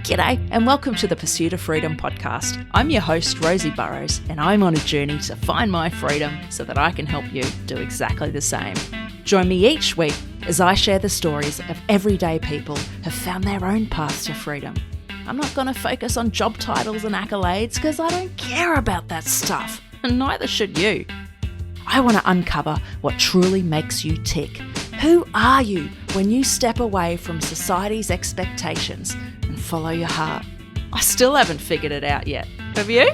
G'day and welcome to the Pursuit of Freedom podcast. I'm your host, Rosie Burrows, and I'm on a journey to find my freedom so that I can help you do exactly the same. Join me each week as I share the stories of everyday people who have found their own paths to freedom. I'm not going to focus on job titles and accolades because I don't care about that stuff, and neither should you. I want to uncover what truly makes you tick. Who are you when you step away from society's expectations and follow your heart? I still haven't figured it out yet. Have you?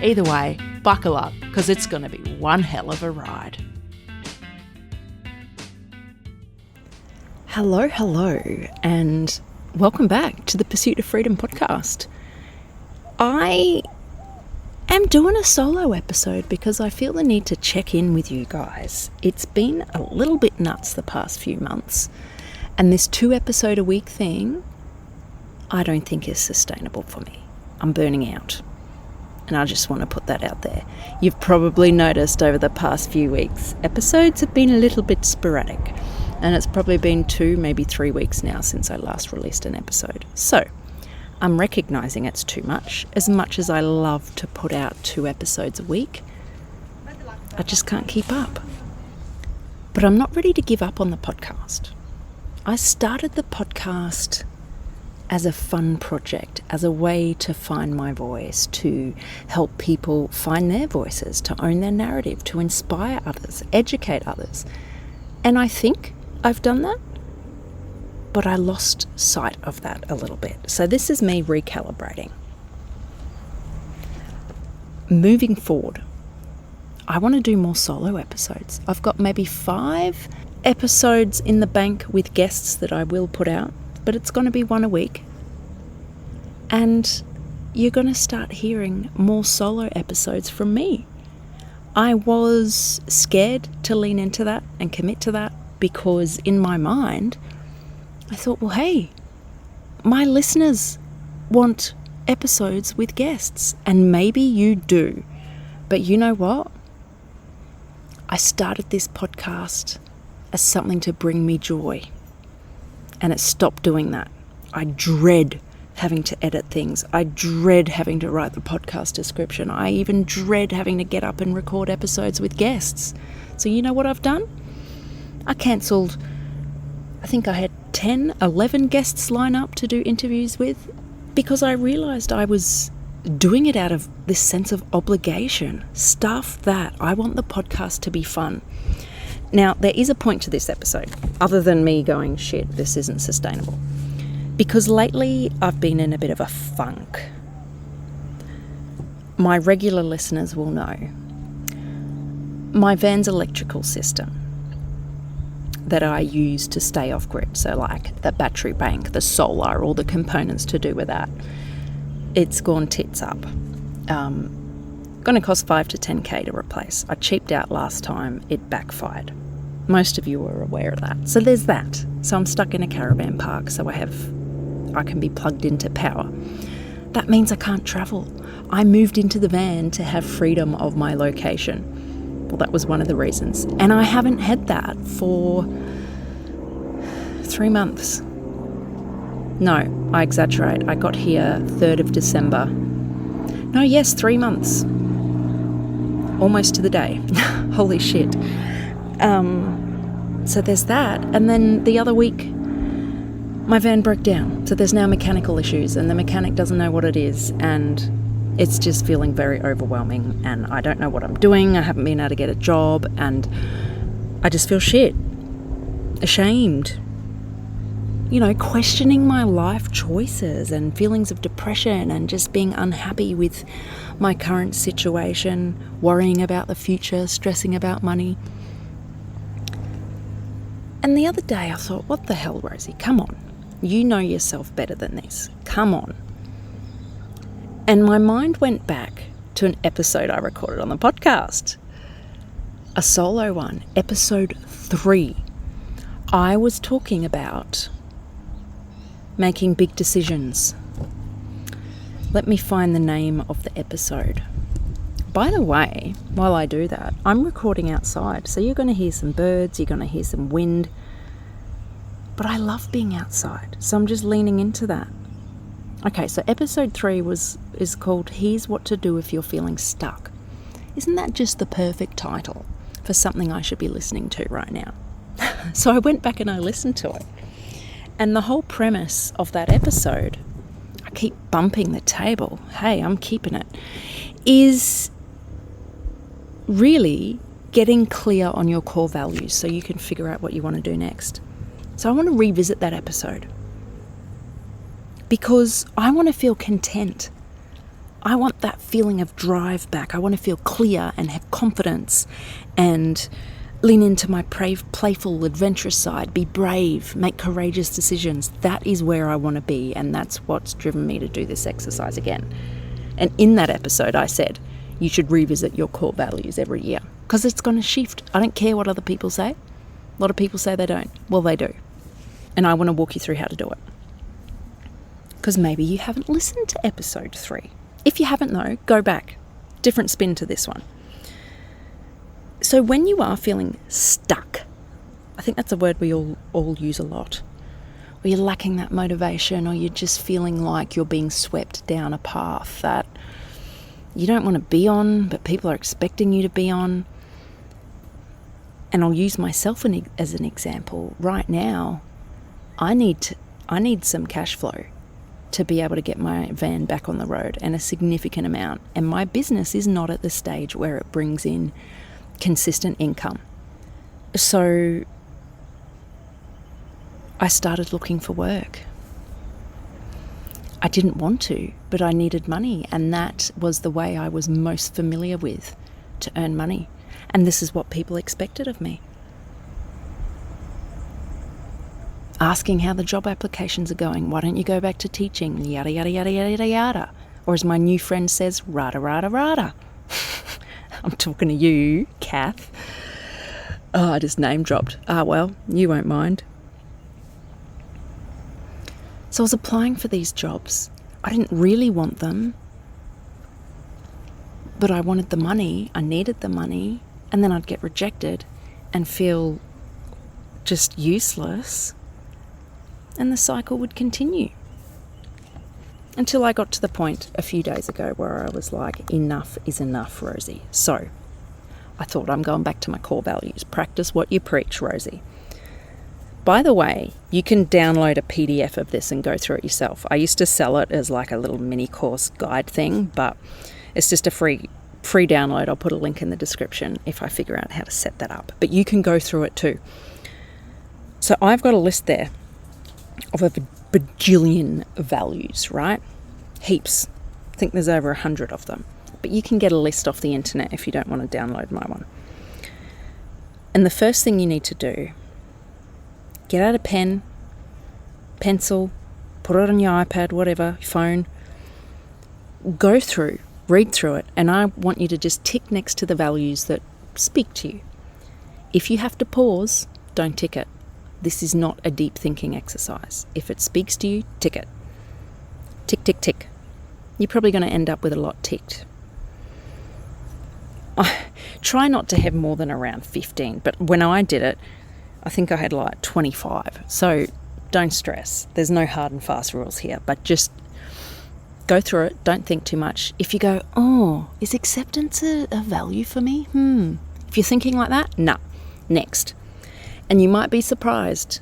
Either way, buckle up because it's going to be one hell of a ride. Hello, and welcome back to the Pursuit of Freedom podcast. I am doing a solo episode because I feel the need to check in with you guys. It's been a little bit nuts the past few months, and this 2-episode a week thing I don't think is sustainable for me. I'm burning out, and I just want to put that out there. You've probably noticed over the past few weeks, episodes have been a little bit sporadic, and it's probably been 2, maybe 3 weeks now since I last released an episode. So I'm recognising it's too much. As much as I love to put out 2 episodes a week, I just can't keep up. But I'm not ready to give up on the podcast. I started the podcast as a fun project, as a way to find my voice, to help people find their voices, to own their narrative, to inspire others, educate others. And I think I've done that, but I lost sight of that a little bit. So this is me recalibrating. Moving forward, I want to do more solo episodes. I've got maybe 5 episodes in the bank with guests that I will put out, but it's going to be 1 a week. And you're going to start hearing more solo episodes from me. I was scared to lean into that and commit to that because in my mind, I thought, well, hey, my listeners want episodes with guests, and maybe you do. But you know what? I started this podcast as something to bring me joy, and it stopped doing that. I dread having to edit things. I dread having to write the podcast description. I even dread having to get up and record episodes with guests. So you know what I've done? I cancelled, I think I had 10, 11 guests line up to do interviews with because I realised I was doing it out of this sense of obligation. Stuff that. I want the podcast to be fun. Now, there is a point to this episode, other than me going, shit, this isn't sustainable. Because lately I've been in a bit of a funk. My regular listeners will know. My van's electrical system that I use to stay off grid, so like the battery bank, the solar, all the components to do with that, it's gone tits up. Going to cost 5 to 10k to replace. I cheaped out last time, it backfired. Most of you are aware of that. So there's that. So I'm stuck in a caravan park, so I can be plugged into power. That means I can't travel. I moved into the van to have freedom of my location. Well, that was one of the reasons. And I haven't had that for 3 months. No, I exaggerate. I got here 3rd of December. No, yes, 3 months. Almost to the day. Holy shit. So there's that. And then the other week, my van broke down. So there's now mechanical issues and the mechanic doesn't know what it is. And it's just feeling very overwhelming and I don't know what I'm doing. I haven't been able to get a job and I just feel shit. Ashamed. You know, questioning my life choices and feelings of depression and just being unhappy with my current situation, worrying about the future, stressing about money. And the other day I thought, what the hell, Rosie? Come on. You know yourself better than this. Come on. And my mind went back to an episode I recorded on the podcast. A solo one, episode 3. I was talking about making big decisions. Let me find the name of the episode. By the way, while I do that, I'm recording outside, so you're going to hear some birds, you're going to hear some wind. But I love being outside, so I'm just leaning into that. Okay, so episode 3 is called Here's What to Do If You're Feeling Stuck. Isn't that just the perfect title for something I should be listening to right now? So I went back and I listened to it. And the whole premise of that episode, I keep bumping the table, hey, I'm keeping it, is really getting clear on your core values so you can figure out what you want to do next. So I want to revisit that episode because I want to feel content. I want that feeling of drive back. I want to feel clear and have confidence and lean into my playful, adventurous side, be brave, make courageous decisions. That is where I want to be, and that's what's driven me to do this exercise again. And in that episode, I said, you should revisit your core values every year because it's going to shift. I don't care what other people say. A lot of people say they don't. Well, they do. And I want to walk you through how to do it. Because maybe you haven't listened to episode 3. If you haven't, though, go back. Different spin to this one. So when you are feeling stuck, I think that's a word we all use a lot, or you're lacking that motivation, or you're just feeling like you're being swept down a path that you don't want to be on, but people are expecting you to be on. And I'll use myself as an example. Right now, I need some cash flow to be able to get my van back on the road, and a significant amount. And my business is not at the stage where it brings in consistent income. So I started looking for work. I didn't want to, but I needed money, and that was the way I was most familiar with to earn money. And this is what people expected of me. Asking how the job applications are going. Why don't you go back to teaching? Yada, yada, yada, yada, yada. Or as my new friend says, rada, rada, rada. I'm talking to you, Kath. Oh, I just name dropped. Well, you won't mind. So I was applying for these jobs. I didn't really want them, but I wanted the money. I needed the money. And then I'd get rejected and feel just useless. And the cycle would continue. Until I got to the point a few days ago where I was like, enough is enough, Rosie. So I thought, I'm going back to my core values. Practice what you preach, Rosie. By the way, you can download a PDF of this and go through it yourself. I used to sell it as like a little mini course guide thing, but it's just a free download. I'll put a link in the description if I figure out how to set that up. But you can go through it too. So I've got a list there of a bajillion values, right? Heaps. I think there's over 100 of them. But you can get a list off the internet if you don't want to download my one. And the first thing you need to do, get out a pen, pencil, put it on your iPad, whatever, phone, go through, read through it, and I want you to just tick next to the values that speak to you. If you have to pause, don't tick it. This is not a deep thinking exercise. If it speaks to you, tick it. Tick, tick, tick. You're probably going to end up with a lot ticked. Try not to have more than around 15, but when I did it, I think I had like 25. So don't stress. There's no hard and fast rules here, but just go through it. Don't think too much. If you go, oh, is acceptance a value for me? If you're thinking like that, nah. Next. And you might be surprised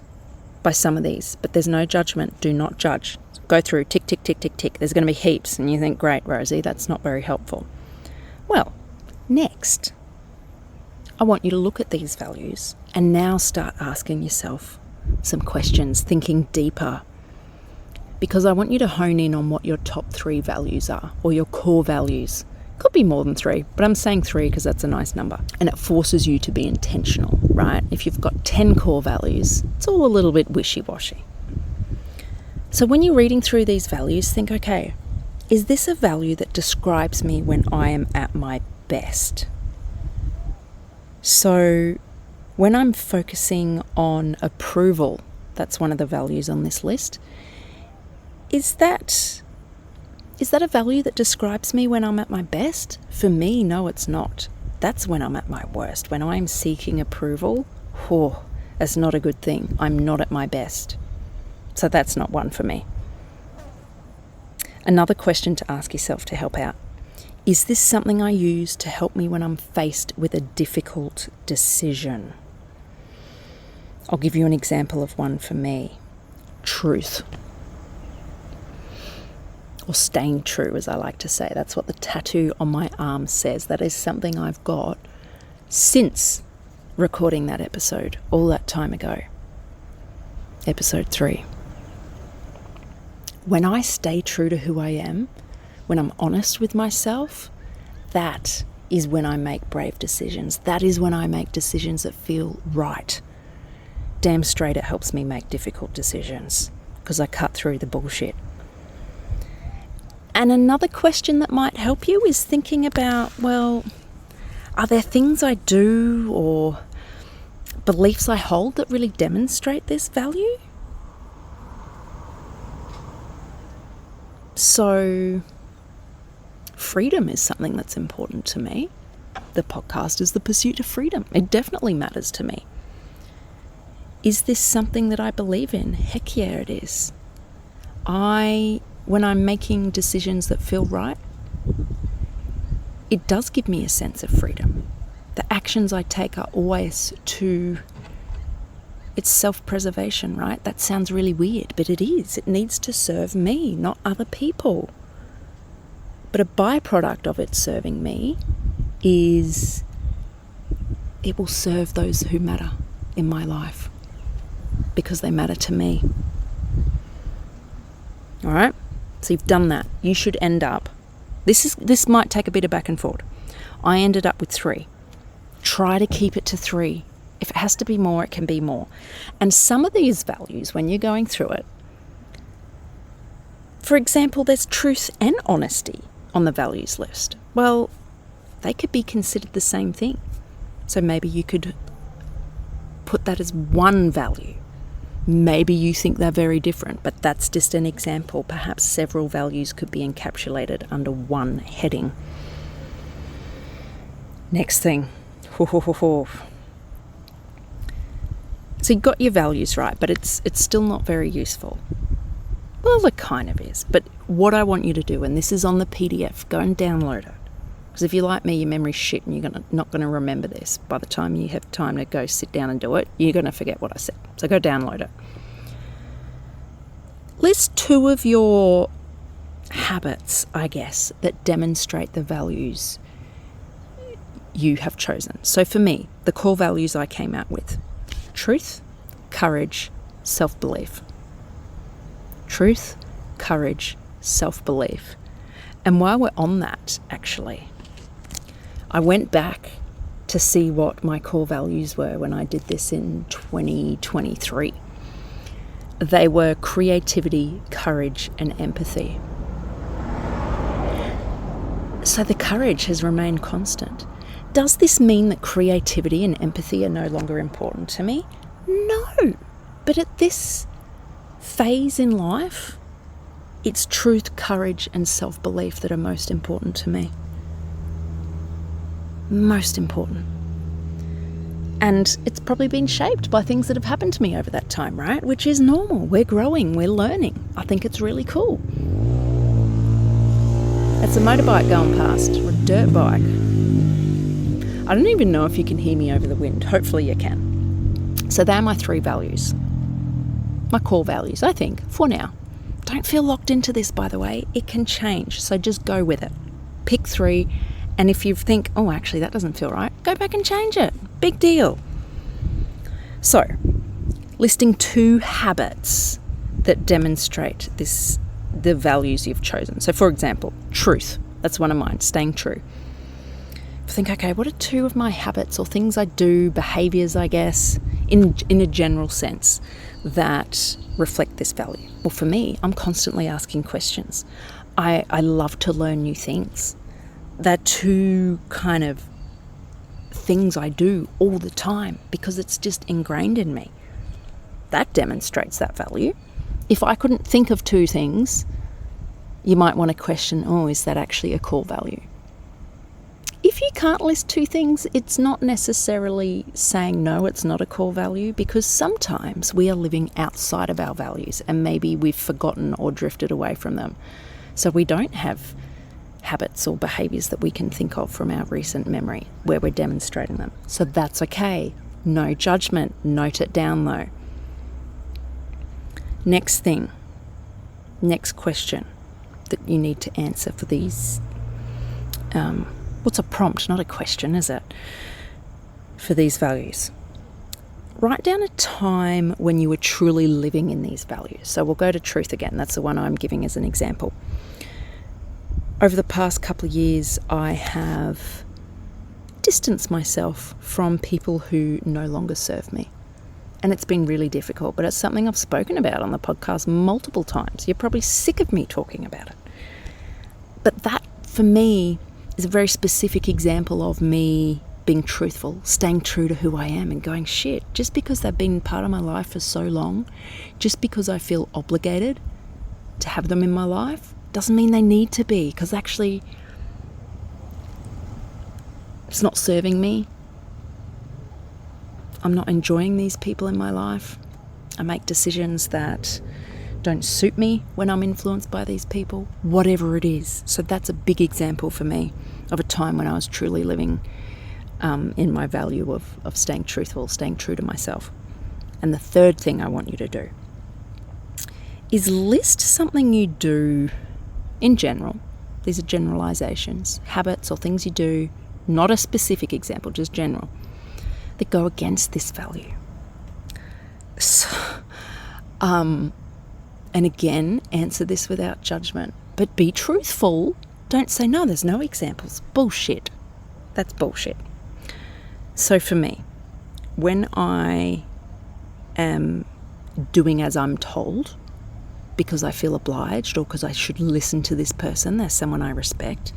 by some of these, but there's no judgment. Do not judge. Go through, tick, tick, tick, tick, tick. There's going to be heaps, and you think, great, Rosie, that's not very helpful. Well, next, I want you to look at these values and now start asking yourself some questions, thinking deeper, because I want you to hone in on what your top 3 values are, or your core values. Could be more than 3, but I'm saying 3 because that's a nice number. And it forces you to be intentional, right? If you've got 10 core values, it's all a little bit wishy-washy. So when you're reading through these values, think, okay, is this a value that describes me when I am at my best? So when I'm focusing on approval, that's one of the values on this list, is that a value that describes me when I'm at my best? For me, no, it's not. That's when I'm at my worst. When I'm seeking approval, that's not a good thing. I'm not at my best. So that's not one for me. Another question to ask yourself to help out. Is this something I use to help me when I'm faced with a difficult decision? I'll give you an example of one for me. Truth. Or staying true, as I like to say. That's what the tattoo on my arm says. That is something I've got since recording that episode all that time ago. Episode 3. When I stay true to who I am, when I'm honest with myself, that is when I make brave decisions. That is when I make decisions that feel right. Damn straight it helps me make difficult decisions because I cut through the bullshit. And another question that might help you is thinking about, well, are there things I do or beliefs I hold that really demonstrate this value? So, freedom is something that's important to me. The podcast is the pursuit of freedom. It definitely matters to me. Is this something that I believe in? Heck yeah, it is. When I'm making decisions that feel right, it does give me a sense of freedom. The actions I take are always it's self-preservation, right? That sounds really weird, but it is. It needs to serve me, not other people. But a byproduct of it serving me is it will serve those who matter in my life because they matter to me. All right? So you've done that. You should end up, this might take a bit of back and forth. I ended up with 3. Try to keep it to 3. If it has to be more, it can be more. And some of these values, when you're going through it, for example, there's truth and honesty on the values list. Well, they could be considered the same thing. So maybe you could put that as one value. Maybe you think they're very different, but that's just an example. Perhaps several values could be encapsulated under one heading. Next thing. So you got your values right, but it's still not very useful. Well, it kind of is. But what I want you to do, and this is on the PDF, go and download it. Because if you're like me, your memory's shit and you're not going to remember this. By the time you have time to go sit down and do it, you're going to forget what I said. So go download it. List 2 of your habits, I guess, that demonstrate the values you have chosen. So for me, the core values I came out with: truth, courage, self-belief. Truth, courage, self-belief. And while we're on that, actually, I went back to see what my core values were when I did this in 2023. They were creativity, courage, and empathy. So the courage has remained constant. Does this mean that creativity and empathy are no longer important to me? No. But at this phase in life, it's truth, courage, and self-belief that are most important to me. Most important. And it's probably been shaped by things that have happened to me over that time, right? Which is normal. We're growing, we're learning. I think it's really cool. It's a motorbike going past, or a dirt bike. I don't even know if you can hear me over the wind. Hopefully you can. So they're my 3 values. My core values, I think, for now. Don't feel locked into this, by the way. It can change, so just go with it. Pick 3, and if you think, oh, actually, that doesn't feel right, go back and change it. Big deal. So, listing 2 habits that demonstrate the values you've chosen. So, for example, truth. That's one of mine, staying true. Think, okay, what are 2 of my habits or things I do, behaviours, I guess, in a general sense that reflect this value? Well, for me, I'm constantly asking questions. I love to learn new things. They're 2 kind of things I do all the time because it's just ingrained in me. That demonstrates that value. If I couldn't think of 2 things, you might want to question, oh, is that actually a core value? If you can't list 2 things, it's not necessarily saying no, it's not a core value, because sometimes we are living outside of our values and maybe we've forgotten or drifted away from them. So we don't have habits or behaviours that we can think of from our recent memory where we're demonstrating them. So that's okay. No judgment. Note it down though. Next thing, next question that you need to answer for these, what's a prompt, not a question, is it? For these values. Write down a time when you were truly living in these values. So we'll go to truth again. That's the one I'm giving as an example. Over the past couple of years, I have distanced myself from people who no longer serve me. And it's been really difficult, but it's something I've spoken about on the podcast multiple times. You're probably sick of me talking about it. But that, for me, is a very specific example of me being truthful, staying true to who I am and going, shit, just because they've been part of my life for so long, just because I feel obligated to have them in my life, doesn't mean they need to be, because actually it's not serving me. I'm not enjoying these people in my life. I make decisions that don't suit me when I'm influenced by these people, whatever it is. So that's a big example for me of a time when I was truly living in my value of staying truthful, staying true to myself. And the third thing I want you to do is list something you do in general. These are generalizations, habits or things you do, not a specific example, just general, that go against this value. So, and again, answer this without judgment, but be truthful. Don't say, no, there's no examples. Bullshit. That's bullshit. So for me, when I am doing as I'm told, because I feel obliged or because I should listen to this person, they're someone I respect,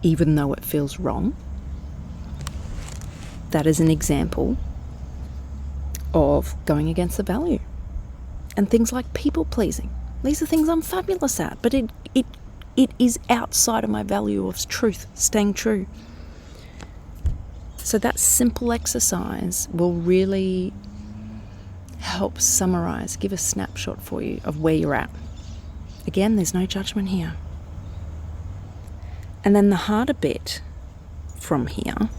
even though it feels wrong, that is an example of going against the value. And things like people pleasing. These are things I'm fabulous at, but it is outside of my value of truth, staying true. So that simple exercise will really help summarize, give a snapshot for you of where you're at. Again, there's no judgment here. And then the harder bit from here.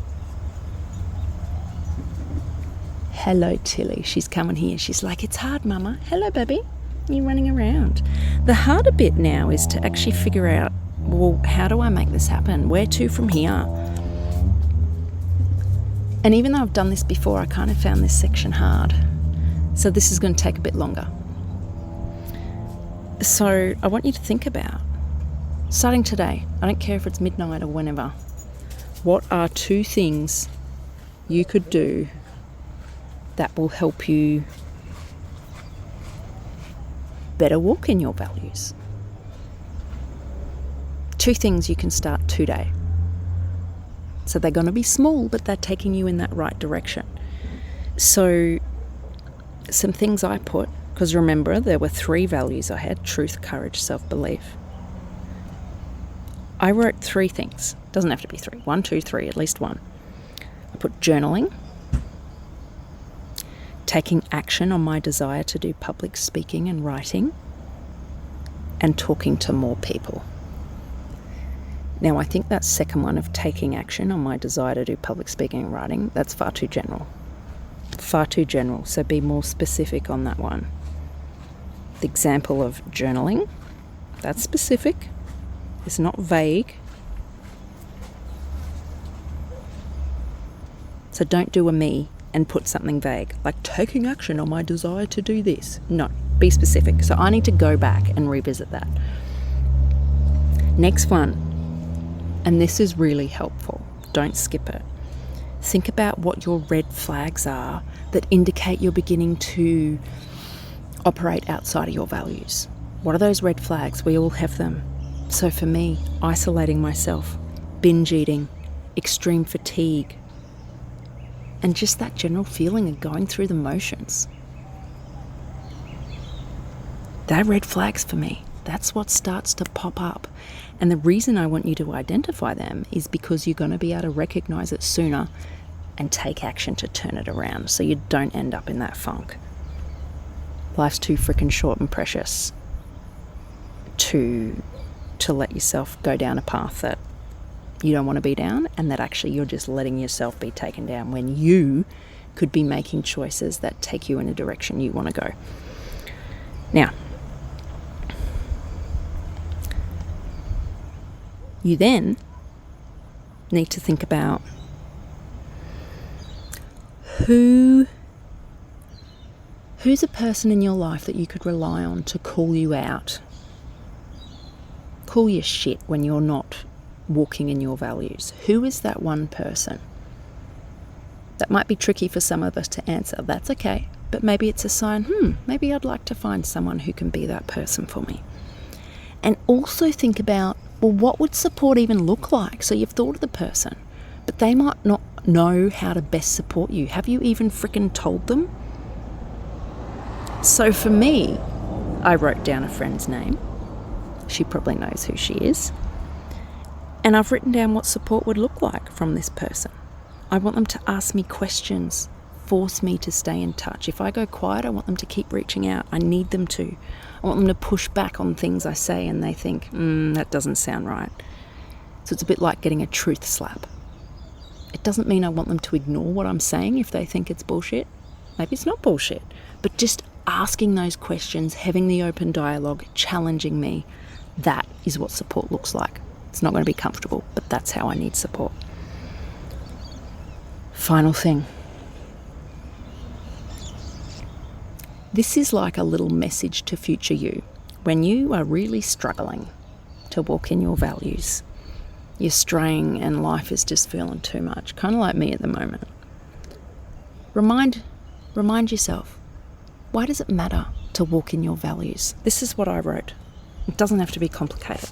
Hello, Tilly. She's coming here. She's like, it's hard, Mama. Hello, baby. You're running around. The harder bit now is to actually figure out, well, how do I make this happen? Where to from here? And even though I've done this before, I kind of found this section hard. So this is going to take a bit longer. So I want you to think about, starting today, I don't care if it's midnight or whenever, what are 2 things you could do that will help you better walk in your values? 2 things you can start today. So they're going to be small, but they're taking you in that right direction. So some things I put, because remember there were 3 values I had: truth, courage, self-belief. I wrote 3 things. Doesn't have to be 3. 1, 2, 3, at least 1. I put journaling, taking action on my desire to do public speaking and writing, and talking to more people. Now, I think that second one of taking action on my desire to do public speaking and writing, that's far too general. Far too general, so be more specific on that one. The example of journaling, that's specific. It's not vague. So don't do a me and put something vague, like taking action on my desire to do this. No, be specific. So I need to go back and revisit that. Next one, and this is really helpful. Don't skip it. Think about what your red flags are that indicate you're beginning to operate outside of your values. What are those red flags? We all have them. So for me, isolating myself, binge eating, extreme fatigue, and just that general feeling of going through the motions. They're red flags for me. That's what starts to pop up. And the reason I want you to identify them is because you're going to be able to recognize it sooner and take action to turn it around so you don't end up in that funk. Life's too freaking short and precious to to let yourself go down a path that you don't want to be down, and that actually you're just letting yourself be taken down when you could be making choices that take you in a direction you want to go. Now, you then need to think about who's a person in your life that you could rely on to call you out, call your shit when you're not walking in your values. Who is that one person? That might be tricky for some of us to answer. That's okay. But maybe it's a sign, maybe I'd like to find someone who can be that person for me. And also think about, well, what would support even look like? So you've thought of the person, but they might not know how to best support you. Have you even freaking told them? So for me, I wrote down a friend's name. She probably knows who she is. And I've written down what support would look like from this person. I want them to ask me questions, force me to stay in touch. If I go quiet, I want them to keep reaching out. I need them to. I want them to push back on things I say and they think, that doesn't sound right. So it's a bit like getting a truth slap. It doesn't mean I want them to ignore what I'm saying if they think it's bullshit. Maybe it's not bullshit. But just asking those questions, having the open dialogue, challenging me, that is what support looks like. It's not going to be comfortable, but that's how I need support. Final thing. This is like a little message to future you. When you are really struggling to walk in your values, you're straying and life is just feeling too much, kind of like me at the moment. Remind yourself, why does it matter to walk in your values? This is what I wrote. It doesn't have to be complicated.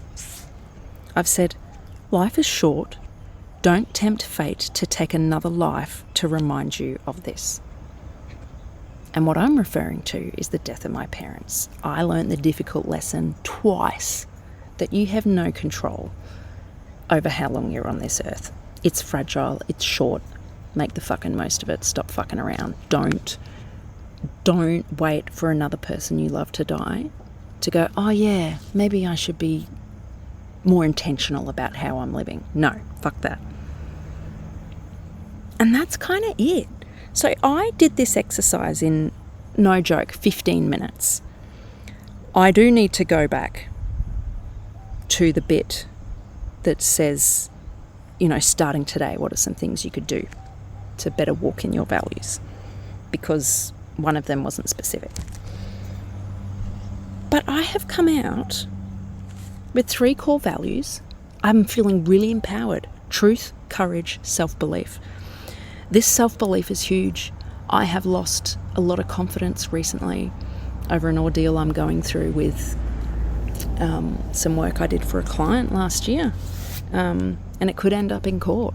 I've said, life is short. Don't tempt fate to take another life to remind you of this. And what I'm referring to is the death of my parents. I learned the difficult lesson twice that you have no control over how long you're on this earth. It's fragile, it's short. Make the fucking most of it. Stop fucking around. Don't wait for another person you love to die to go, oh yeah, maybe I should be more intentional about how I'm living. No, fuck that. And that's kind of it. So I did this exercise in, no joke, 15 minutes. I do need to go back to the bit that says, starting today, what are some things you could do to better walk in your values? Because one of them wasn't specific. But I have come out with 3 core values. I'm feeling really empowered. Truth, courage, self-belief. This self-belief is huge. I have lost a lot of confidence recently over an ordeal I'm going through with some work I did for a client last year. And it could end up in court,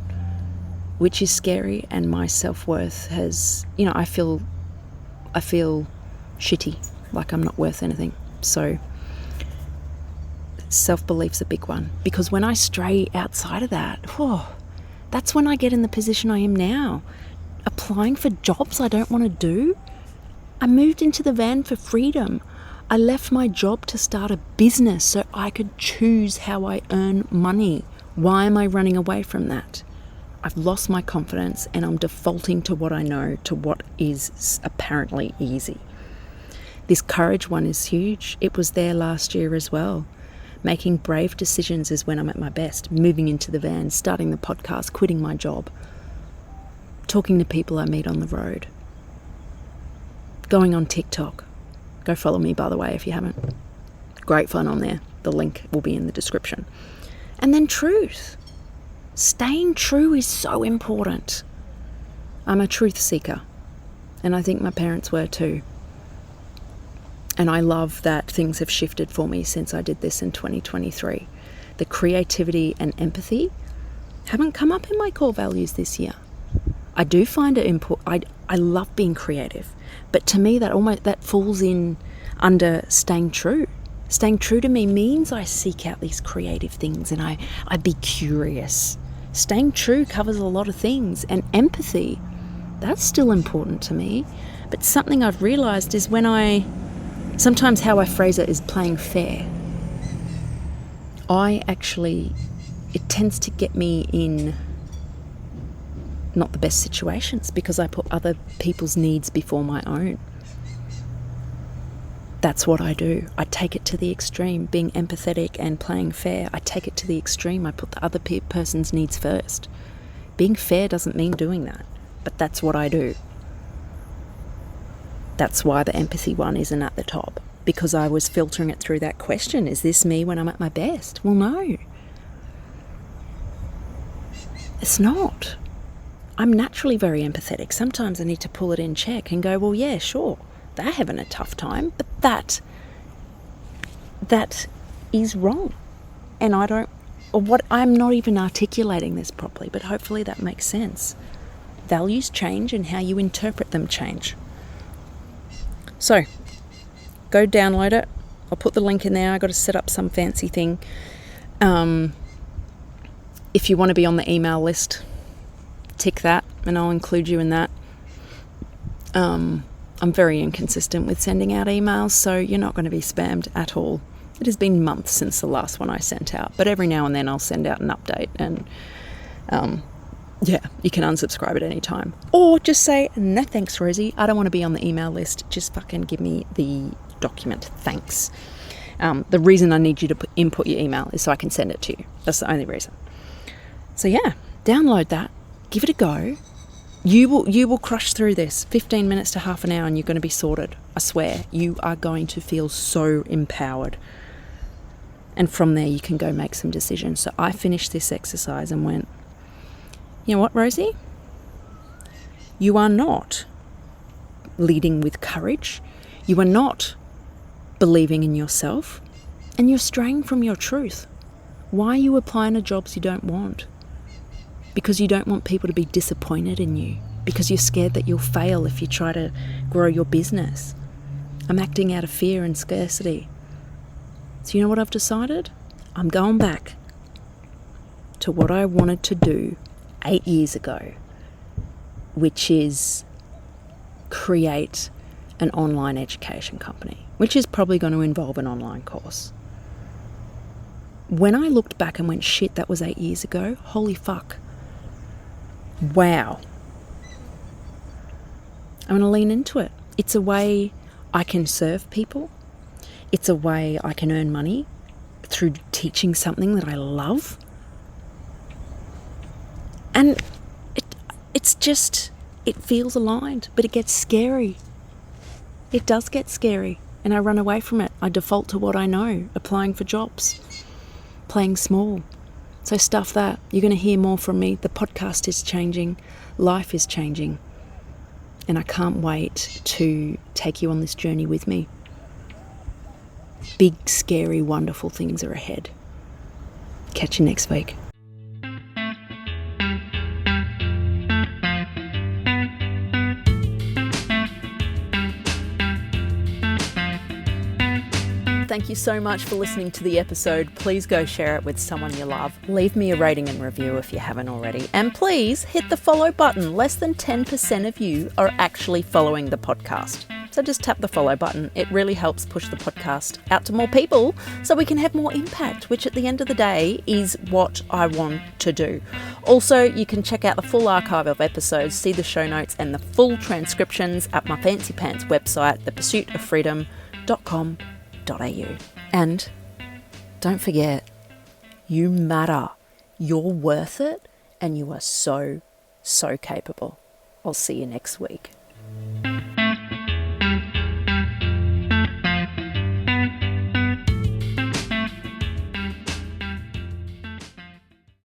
which is scary. And my self-worth has, I feel shitty, like I'm not worth anything. So self-belief's a big one, because when I stray outside of that, that's when I get in the position I am now, applying for jobs I don't want to do. I moved into the van for freedom. I left my job to start a business so I could choose how I earn money. Why am I running away from that? I've lost my confidence and I'm defaulting to what I know, to what is apparently easy. This courage one is huge. It was there last year as well. Making brave decisions is when I'm at my best. Moving into the van, starting the podcast, quitting my job, talking to people I meet on the road, going on TikTok. Go follow me, by the way, if you haven't. Great fun on there. The link will be in the description. And then truth. Staying true is so important. I'm a truth seeker, and I think my parents were too. And I love that things have shifted for me since I did this in 2023. The creativity and empathy haven't come up in my core values this year. I do find it important. I love being creative, but to me that falls in under staying true. Staying true to me means I seek out these creative things and I be curious. Staying true covers a lot of things, and empathy, that's still important to me. But something I've realized is sometimes how I phrase it is playing fair. it tends to get me in not the best situations because I put other people's needs before my own. That's what I do. I take it to the extreme, being empathetic and playing fair. I take it to the extreme. I put the other person's needs first. Being fair doesn't mean doing that, but that's what I do. That's why the empathy one isn't at the top, because I was filtering it through that question. Is this me when I'm at my best? Well, no. It's not. I'm naturally very empathetic. Sometimes I need to pull it in check and go, well, yeah, sure, they're having a tough time, but that is wrong. And I'm not even articulating this properly, but hopefully that makes sense. Values change and how you interpret them change. So, go download it. I'll put the link in there. I got to set up some fancy thing. If you want to be on the email list, tick that and I'll include you in that. I'm very inconsistent with sending out emails, so you're not going to be spammed at all. It has been months since the last one I sent out, but every now and then I'll send out an update and you can unsubscribe at any time. Or just say, no thanks, Rosie, I don't want to be on the email list. Just fucking give me the document. Thanks. The reason I need you to input your email is so I can send it to you. That's the only reason. So yeah, download that. Give it a go. You will crush through this. 15 minutes to half an hour and you're going to be sorted. I swear. You are going to feel so empowered. And from there you can go make some decisions. So I finished this exercise and went, you know what, Rosie? You are not leading with courage. You are not believing in yourself. And you're straying from your truth. Why are you applying to jobs you don't want? Because you don't want people to be disappointed in you. Because you're scared that you'll fail if you try to grow your business. I'm acting out of fear and scarcity. So you know what I've decided? I'm going back to what I wanted to do 8 years ago, which is create an online education company, which is probably going to involve an online course. When I looked back and went, shit, that was 8 years ago, holy fuck. Wow. I'm going to lean into it. It's a way I can serve people. It's a way I can earn money through teaching something that I love. And it feels aligned, but it gets scary. It does get scary, and I run away from it. I default to what I know, applying for jobs, playing small. So stuff that. You're going to hear more from me. The podcast is changing. Life is changing. And I can't wait to take you on this journey with me. Big, scary, wonderful things are ahead. Catch you next week. Thank you so much for listening to the episode. Please go share it with someone you love. Leave me a rating and review if you haven't already. And please hit the follow button. Less than 10% of you are actually following the podcast. So just tap the follow button. It really helps push the podcast out to more people so we can have more impact, which at the end of the day is what I want to do. Also, you can check out the full archive of episodes, see the show notes and the full transcriptions at my fancy pants website, thepursuitoffreedom.com.au. And don't forget, you matter. You're worth it and you are so, so capable. I'll see you next week.